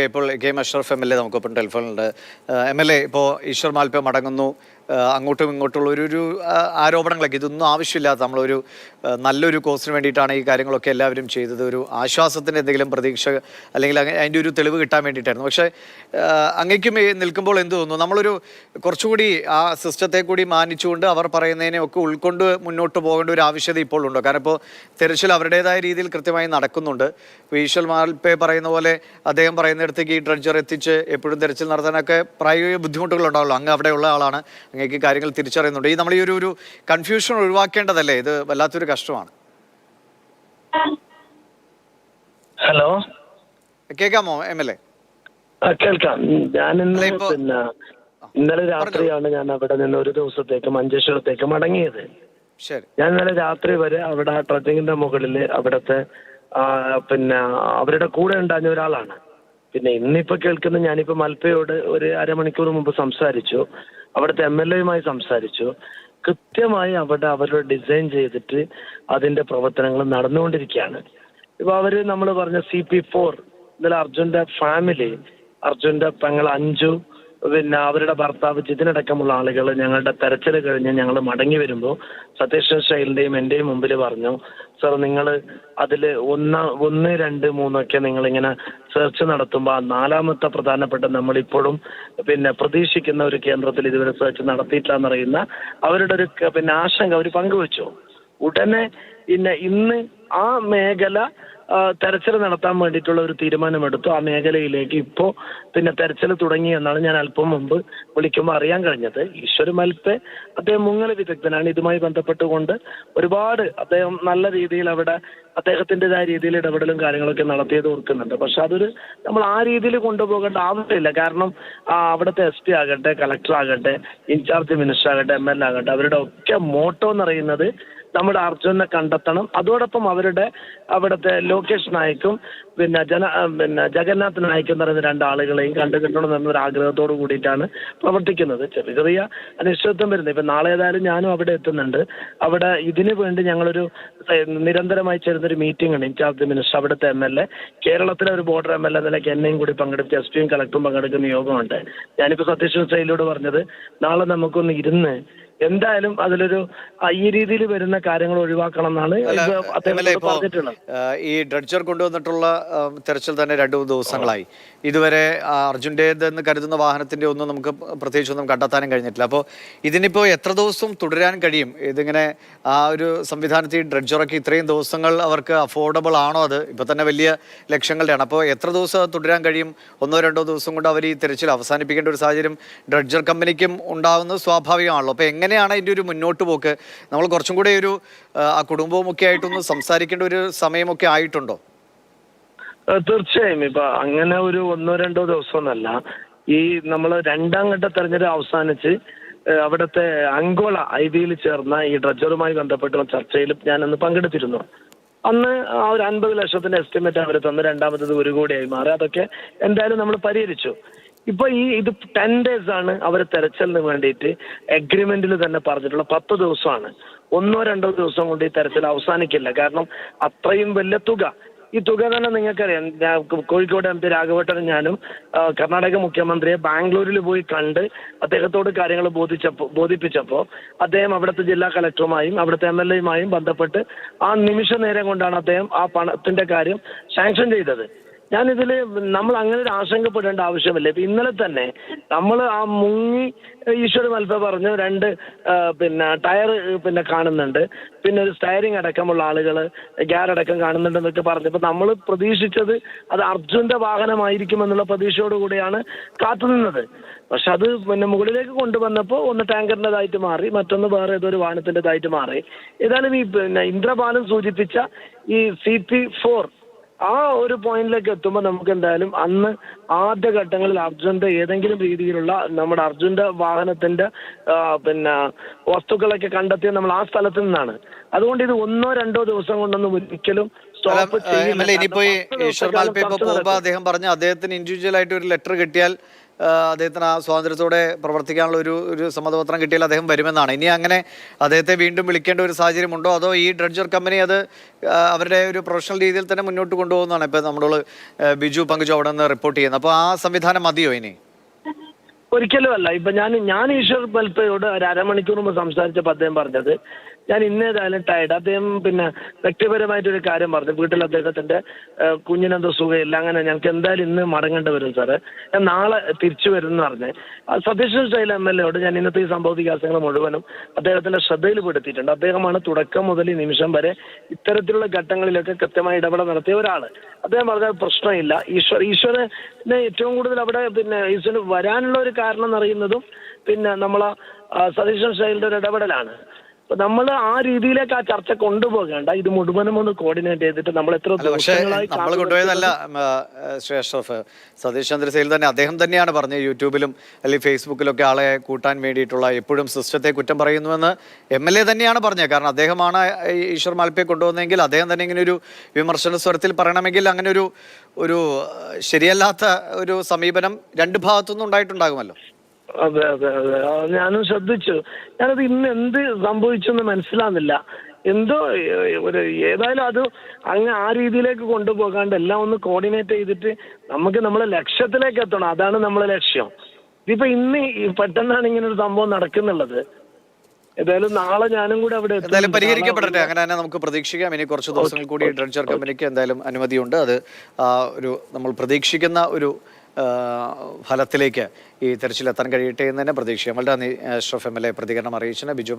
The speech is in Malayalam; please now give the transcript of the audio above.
ഇപ്പോൾ K M Ashraf M L A നമുക്കൊപ്പം ടെലിഫോണിലുണ്ട്. എം എൽ എ ഇപ്പോൾ ഈശ്വർ മാൽപ്പെ മടങ്ങുന്നു, അങ്ങോട്ടും ഇങ്ങോട്ടുള്ള ഒരു ആരോപണങ്ങളൊക്കെ ഇതൊന്നും ആവശ്യമില്ലാത്ത നമ്മളൊരു നല്ലൊരു കോസിന് വേണ്ടിയിട്ടാണ് ഈ കാര്യങ്ങളൊക്കെ എല്ലാവരും ചെയ്തത്. ഒരു ആശ്വാസത്തിൻ്റെ എന്തെങ്കിലും പ്രതീക്ഷ അല്ലെങ്കിൽ അതിൻ്റെ ഒരു തെളിവ് കിട്ടാൻ വേണ്ടിയിട്ടായിരുന്നു. പക്ഷേ അങ്ങേക്കും നിൽക്കുമ്പോൾ എന്ത് തോന്നുന്നു? നമ്മളൊരു കുറച്ചുകൂടി ആ സിസ്റ്റത്തെ കൂടി മാനിച്ചുകൊണ്ട് അവർ പറയുന്നതിനെ ഒക്കെ ഉൾക്കൊണ്ട് മുന്നോട്ട് പോകേണ്ട ഒരു ആവശ്യത ഇപ്പോൾ ഉണ്ടോ? കാരണം ഇപ്പോൾ തെരച്ചിൽ അവരുടേതായ രീതിയിൽ കൃത്യമായി നടക്കുന്നുണ്ട്. ഈശ്വർ മാൽപ്പെ പറയുന്ന പോലെ അദ്ദേഹം പറയുന്നിടത്തേക്ക് ഈ ഡ്രഡ്ജർ എത്തിച്ച് എപ്പോഴും തെരച്ചിൽ നടത്താനൊക്കെ പ്രായോഗിക ബുദ്ധിമുട്ടുകൾ ഉണ്ടാവുള്ളൂ. അങ്ങ് അവിടെയുള്ള ആളാണ്, അങ്ങേക്ക് കാര്യങ്ങൾ തിരിച്ചറിയുന്നുണ്ട്. ഈ നമ്മൾ ഈ ഒരു കൺഫ്യൂഷൻ ഒഴിവാക്കേണ്ടതല്ലേ? ഇത് വല്ലാത്തൊരു കഷ്ടമാണ്. ഹലോ, കേൾക്കാമോ എം എൽ എ? കേൾക്കാം. ഞാൻ ഇന്നലെ രാത്രിയാണ് ഞാൻ അവിടെ നിന്ന് ഒരു ദിവസത്തേക്ക് മഞ്ചേശ്വരത്തേക്ക് മടങ്ങിയത്. ശരി. ഞാൻ ഇന്നലെ രാത്രി വരെ അവിടെ ട്രക്കിങ്ങിന്റെ മുകളിൽ അവിടുത്തെ അവരുടെ കൂടെ ഉണ്ടായിരുന്ന ഒരാളാണ്. പിന്നെ ഇന്നിപ്പോ കേൾക്കുന്ന ഞാനിപ്പോ മൽപ്പയോട് ഒരു അരമണിക്കൂർ മുമ്പ് സംസാരിച്ചു, അവിടുത്തെ MLA സംസാരിച്ചു. കൃത്യമായി അവിടെ അവരുടെ ഡിസൈൻ ചെയ്തിട്ട് അതിന്റെ പ്രവർത്തനങ്ങൾ നടന്നുകൊണ്ടിരിക്കുകയാണ്. ഇപ്പൊ നമ്മൾ പറഞ്ഞ CP4 ഇന്നലെ അർജുന്റെ ഫാമിലി, അർജുന്റെ പെങ്ങൾ അഞ്ജു, അവരുടെ ഭർത്താവ് ജിതിനടക്കമുള്ള ആളുകൾ ഞങ്ങളുടെ തെരച്ചിൽ കഴിഞ്ഞ് ഞങ്ങൾ മടങ്ങി വരുമ്പോൾ സതീഷ് ശൈലിന്റെയും എന്റെയും മുമ്പിൽ പറഞ്ഞു, സർ നിങ്ങൾ അതിൽ 1, 2, 3 നിങ്ങളിങ്ങനെ സെർച്ച് നടത്തുമ്പോൾ നാലാമത്തെ പ്രധാനപ്പെട്ട നമ്മളിപ്പോഴും പ്രതീക്ഷിക്കുന്ന ഒരു കേന്ദ്രത്തിൽ ഇതുവരെ സെർച്ച് നടത്തിയിട്ടില്ല എന്നറിയുന്ന അവരുടെ ഒരു ആശങ്ക അവർ പങ്കുവച്ചു. ഉടനെ ഇന്ന് ആ മേഖല തെരച്ചിൽ നടത്താൻ വേണ്ടിയിട്ടുള്ള ഒരു തീരുമാനമെടുത്തു. ആ മേഖലയിലേക്ക് ഇപ്പോൾ തെരച്ചിൽ തുടങ്ങി എന്നാണ് ഞാൻ അല്പം മുമ്പ് വിളിക്കുമ്പോൾ അറിയാൻ കഴിഞ്ഞത്. ഈശ്വർ മാൽപ്പെ അദ്ദേഹം മുങ്ങൽ വിദഗ്ധനാണ്. ഇതുമായി ബന്ധപ്പെട്ടുകൊണ്ട് ഒരുപാട് അദ്ദേഹം നല്ല രീതിയിൽ അവിടെ അദ്ദേഹത്തിൻ്റെതായ രീതിയിൽ ഇടപെടലും കാര്യങ്ങളൊക്കെ നടത്തിയത് ഓർക്കുന്നുണ്ട്. പക്ഷെ അതൊരു നമ്മൾ ആ രീതിയിൽ കൊണ്ടുപോകേണ്ട ആവശ്യമില്ല. കാരണം അവിടുത്തെ SP ആകട്ടെ, കളക്ടർ ആകട്ടെ, ഇൻചാർജ് മിനിസ്റ്റർ ആകട്ടെ, MLA ആകട്ടെ, അവരുടെ ഒക്കെ മോട്ടോ എന്ന് പറയുന്നത് നമ്മുടെ അർജുനെ കണ്ടെത്തണം. അതോടൊപ്പം അവിടുത്തെ ലോകേഷ് നായിക്കും ജഗന്നാഥ് നായിക്കും എന്ന് പറയുന്ന 2 ആളുകളെയും കണ്ടുകിട്ടണം എന്നൊരു ആഗ്രഹത്തോട് കൂടിയിട്ടാണ് പ്രവർത്തിക്കുന്നത്. ചെറിയ ചെറിയ അനിശ്ചിതത്വം വരുന്നത്. ഇപ്പം നാളെ ഏതായാലും ഞാനും അവിടെ എത്തുന്നുണ്ട്. അവിടെ ഇതിനു വേണ്ടി ഞങ്ങളൊരു നിരന്തരമായി ചേരുന്നൊരു മീറ്റിംഗ് ഉണ്ട്. ഇൻചാർജ് മിനിസ്റ്റർ, അവിടുത്തെ MLA, കേരളത്തിലെ ഒരു ബോർഡർ MLA നിലയ്ക്ക് എന്നെയും കൂടി പങ്കെടുത്ത് SP-യും കളക്ടറും പങ്കെടുക്കുന്ന യോഗമുണ്ട്. ഞാനിപ്പോൾ സതീഷ് ശൈലിയോട് പറഞ്ഞത് നാളെ നമുക്കൊന്ന് ഇരുന്ന് എന്തായാലും അതിലൊരു ഈ രീതിയിൽ വരുന്ന കാര്യങ്ങൾ ഒഴിവാക്കണം എന്നാണ് പറഞ്ഞിട്ടുള്ളത്. ഈ ഡ്രഡ്ജർ കൊണ്ടുവന്നിട്ടുള്ള തെരച്ചിൽ തന്നെ 2-3 ദിവസങ്ങളായി. ഇതുവരെ അർജുൻ്റേതെന്ന് കരുതുന്ന വാഹനത്തിന്റെ ഒന്നും നമുക്ക് പ്രത്യേകിച്ചൊന്നും കണ്ടെത്താനും കഴിഞ്ഞിട്ടില്ല. അപ്പോൾ ഇതിനിപ്പോൾ എത്ര ദിവസം തുടരാൻ കഴിയും? ഇതിങ്ങനെ ആ ഒരു സംവിധാനത്തിൽ ഡ്രഡ്ജറൊക്കെ ഇത്രയും ദിവസങ്ങൾ അവർക്ക് അഫോർഡബിൾ ആണോ? അത് ഇപ്പൊ തന്നെ വലിയ ലക്ഷങ്ങളുടെയാണ്. അപ്പോൾ എത്ര ദിവസം തുടരാൻ കഴിയും? 1-2 ദിവസം കൊണ്ട് അവർ ഈ തെരച്ചിൽ അവസാനിപ്പിക്കേണ്ട ഒരു സാഹചര്യം ഡ്രഡ്ജർ കമ്പനിക്കും ഉണ്ടാകുന്നത് സ്വാഭാവികമാണല്ലോ. അപ്പോൾ എങ്ങനെയാണ് അതിൻ്റെ ഒരു മുന്നോട്ട് പോക്ക്? നമ്മൾ കുറച്ചും കൂടെ ഒരു ആ കുടുംബവും ഒക്കെ ആയിട്ടൊന്ന് സംസാരിക്കേണ്ട ഒരു സമയമൊക്കെ ആയിട്ടുണ്ടോ? തീർച്ചയായും. ഇപ്പൊ അങ്ങനെ ഒരു 1-2 ദിവസമൊന്നല്ല. ഈ നമ്മൾ 2ാം ഘട്ട തെരഞ്ഞെടുപ്പ് അവസാനിച്ച് അവിടുത്തെ അങ്കോള IBയിൽ ചേർന്ന ഈ ഡ്രഡ്ജറുമായി ബന്ധപ്പെട്ടുള്ള ചർച്ചയിൽ ഞാനന്ന് പങ്കെടുത്തിരുന്നു. അന്ന് ആ ഒരു 50 ലക്ഷത്തിന്റെ എസ്റ്റിമേറ്റ് അവർ തന്നു. 2ാമത്തത് 1 കോടിയായി മാറി. അതൊക്കെ എന്തായാലും നമ്മൾ പരിഹരിച്ചു. ഇപ്പൊ ഇത് 10 days ആണ് അവർ തെരച്ചിലിന് വേണ്ടിയിട്ട് എഗ്രിമെന്റിൽ തന്നെ പറഞ്ഞിട്ടുള്ള 10 ദിവസമാണ്. 1-2 ദിവസം കൊണ്ട് ഈ തെരച്ചിൽ അവസാനിക്കില്ല. കാരണം അത്രയും വലിയ തുക. ഈ തുക തന്നെ നിങ്ങൾക്കറിയാം. കോഴിക്കോട് MP രാഘവേട്ടനും ഞാനും കർണാടക മുഖ്യമന്ത്രിയെ ബാംഗ്ലൂരിൽ പോയി കണ്ട് അദ്ദേഹത്തോട് കാര്യങ്ങൾ ബോധിപ്പിച്ചപ്പോൾ അദ്ദേഹം അവിടുത്തെ ജില്ലാ കളക്ടറുമായും അവിടുത്തെ MLA-യുമായും ബന്ധപ്പെട്ട് ആ നിമിഷ നേരം കൊണ്ടാണ് അദ്ദേഹം ആ പണത്തിന്റെ കാര്യം സാങ്ഷൻ ചെയ്തത്. ഞാനിതിൽ നമ്മൾ അങ്ങനെ ഒരു ആശങ്കപ്പെടേണ്ട ആവശ്യമില്ല. ഇപ്പൊ ഇന്നലെ തന്നെ നമ്മൾ ആ മുങ്ങി ഈശ്വർ മാൽപ്പെ പറഞ്ഞു 2 ടയർ കാണുന്നുണ്ട്, പിന്നെ ഒരു സ്റ്റയറിംഗ് അടക്കമുള്ള ആളുകൾ ഗ്യാരടക്കം കാണുന്നുണ്ടെന്നൊക്കെ പറഞ്ഞപ്പോൾ നമ്മൾ പ്രതീക്ഷിച്ചത് അത് അർജുന്റെ വാഹനമായിരിക്കുമെന്നുള്ള പ്രതീക്ഷയോട് കൂടിയാണ് കാത്തുനിന്നത്. പക്ഷെ അത് മുകളിലേക്ക് കൊണ്ടുവന്നപ്പോൾ ഒന്ന് ടാങ്കറിൻ്റെതായിട്ട് മാറി, മറ്റൊന്ന് വേറെ ഏതൊരു വാഹനത്തിൻ്റെതായിട്ട് മാറി. ഏതായാലും ഈ ഇന്ദ്രപാലൻ സൂചിപ്പിച്ച ഈ CP4 ആ ഒരു പോയിന്റിലേക്ക് എത്തുമ്പോൾ നമുക്ക് എന്തായാലും അന്ന് ആദ്യഘട്ടങ്ങളിൽ അർജുന്റെ ഏതെങ്കിലും രീതിയിലുള്ള നമ്മുടെ അർജുന്റെ വാഹനത്തിന്റെ വസ്തുക്കളൊക്കെ കണ്ടെത്തിയത് നമ്മൾ ആ സ്ഥലത്ത് നിന്നാണ്. അതുകൊണ്ട് ഇത് 1-2 ദിവസം കൊണ്ടൊന്നും ഒരിക്കലും ഇനിയിപ്പോ ഈശ്വർ മാൽപ്പെ അദ്ദേഹം പറഞ്ഞ അദ്ദേഹത്തിന് ഇൻഡിവിജ്വൽ ആയിട്ട് ഒരു ലെറ്റർ കിട്ടിയാൽ അദ്ദേഹത്തിന് ആ സ്വാതന്ത്ര്യത്തോടെ പ്രവർത്തിക്കാനുള്ള ഒരു സമ്മതപത്രം കിട്ടിയാൽ അദ്ദേഹം വരുമെന്നാണ്. ഇനി അങ്ങനെ അദ്ദേഹത്തെ വീണ്ടും വിളിക്കേണ്ട ഒരു സാഹചര്യമുണ്ടോ, അതോ ഈ ഡ്രഡ്ജർ കമ്പനി അത് അവരുടെ ഒരു പ്രൊഫഷണൽ രീതിയിൽ തന്നെ മുന്നോട്ട് കൊണ്ടുപോകുന്നതാണ് ഇപ്പോൾ നമ്മളോട് ബിജു പങ്കുജു അവിടെ നിന്ന് റിപ്പോർട്ട് ചെയ്യുന്നത്? അപ്പോൾ ആ സംവിധാനം മതിയോ ഇനി? ഒരിക്കലും അല്ല. ഇപ്പൊ ഞാൻ ഈശ്വർ പൽപ്പയോട് ഒരു അരമണിക്കൂർ മുമ്പ് സംസാരിച്ചപ്പോൾ അദ്ദേഹം പറഞ്ഞത്, ഞാൻ ഇന്നേതായാലും ടയർഡ്. അദ്ദേഹം പിന്നെ വ്യക്തിപരമായിട്ടൊരു കാര്യം പറഞ്ഞു, വീട്ടിൽ അദ്ദേഹത്തിന്റെ കുഞ്ഞിനെന്തോ സുഖമില്ല, അങ്ങനെ ഞങ്ങൾക്ക് എന്തായാലും ഇന്ന് മടങ്ങേണ്ടി വരും സാറ്, ഞാൻ നാളെ തിരിച്ചു വരും എന്ന് പറഞ്ഞ് സതീശൻ സ്റ്റൈൽ MLA ഞാൻ ഇന്നത്തെ ഈ സംഭവ വികാസങ്ങൾ മുഴുവനും അദ്ദേഹത്തിന്റെ ശ്രദ്ധയിൽപ്പെടുത്തിയിട്ടുണ്ട്. അദ്ദേഹമാണ് തുടക്കം മുതൽ ഈ നിമിഷം വരെ ഇത്തരത്തിലുള്ള ഘട്ടങ്ങളിലൊക്കെ കൃത്യമായി ഇടപെടൽ നടത്തിയ ഒരാള്. അദ്ദേഹം പറഞ്ഞ പ്രശ്നമില്ല. ഈശ്വരനെ ഏറ്റവും കൂടുതൽ അവിടെ പിന്നെ ഈശ്വരന് വരാനുള്ള ഒരു കാരണം എന്നറിയുന്നതും പിന്നെ നമ്മളെ സതീശൻ സ്റ്റൈലിന്റെ ഒരു ഇടപെടലാണ്. അപ്പൊ നമ്മൾ ആ രീതിയിലേക്ക് ആ ചർച്ച കൊണ്ടുപോകേണ്ട, ഇത് മുഴുവനും ഒന്ന് കോർഡിനേറ്റ് ചെയ്തിട്ട് നമ്മൾ എത്ര നമ്മൾ കൊണ്ടുപോയതല്ല ശ്രീ അഷ്റഫ്. സതീഷ് ചന്ദ്ര സെയിൽ തന്നെ അദ്ദേഹം തന്നെയാണ് പറഞ്ഞത് യൂട്യൂബിലും അല്ലെങ്കിൽ ഫേസ്ബുക്കിലൊക്കെ ആളെ കൂട്ടാൻ വേണ്ടിയിട്ടുള്ള എപ്പോഴും സിസ്റ്റത്തെ കുറ്റം പറയുന്നുവെന്ന് MLA തന്നെയാണ് പറഞ്ഞത്. കാരണം അദ്ദേഹമാണ് ഈശ്വർ മാൽപ്പയെ കൊണ്ടുവന്നെങ്കിൽ അദ്ദേഹം തന്നെ ഇങ്ങനെ ഒരു വിമർശന സ്വരത്തിൽ പറയണമെങ്കിൽ അങ്ങനെ ഒരു ശരിയല്ലാത്ത ഒരു സമീപനം രണ്ട് ഭാഗത്തുനിന്നും ഉണ്ടായിട്ടുണ്ടാകുമല്ലോ. അതെ അതെ അതെ, ഞാനും ശ്രദ്ധിച്ചു. ഞാനത് ഇന്ന് എന്ത് സംഭവിച്ചെന്ന് മനസ്സിലാകുന്നില്ല. എന്തോ ഒരു ഏതായാലും അത് അങ്ങ് ആ രീതിയിലേക്ക് കൊണ്ടുപോകാണ്ട് എല്ലാം ഒന്ന് കോർഡിനേറ്റ് ചെയ്തിട്ട് നമുക്ക് നമ്മളെ ലക്ഷ്യത്തിലേക്ക് എത്തണം. അതാണ് നമ്മളെ ലക്ഷ്യം. ഇതിപ്പോ ഇന്ന് പെട്ടെന്നാണ് ഇങ്ങനെ ഒരു സംഭവം നടക്കുന്നുള്ളത്. ഏതായാലും നാളെ ഞാനും കൂടെ അവിടെ എന്തായാലും പരിഹരിക്കപ്പെടട്ടെ. അങ്ങനെ തന്നെ നമുക്ക് പ്രതീക്ഷിക്കാം. ഇനി കുറച്ച് ദിവസങ്ങൾ കൂടി ഡ്രഡ്ജർ കമ്പനിക്ക് എന്തായാലും അനുമതിയുണ്ട്. അത് നമ്മൾ പ്രതീക്ഷിക്കുന്ന ഒരു ഫലത്തിലേക്ക് ഈ തെരച്ചിൽ എത്താൻ കഴിയട്ടെ എന്ന് തന്നെ പ്രതീക്ഷിക്കാം. വളരെ നന്ദി അഷ്റഫ് MLA പ്രതികരണം അറിയിച്ചതിന്. ബിജു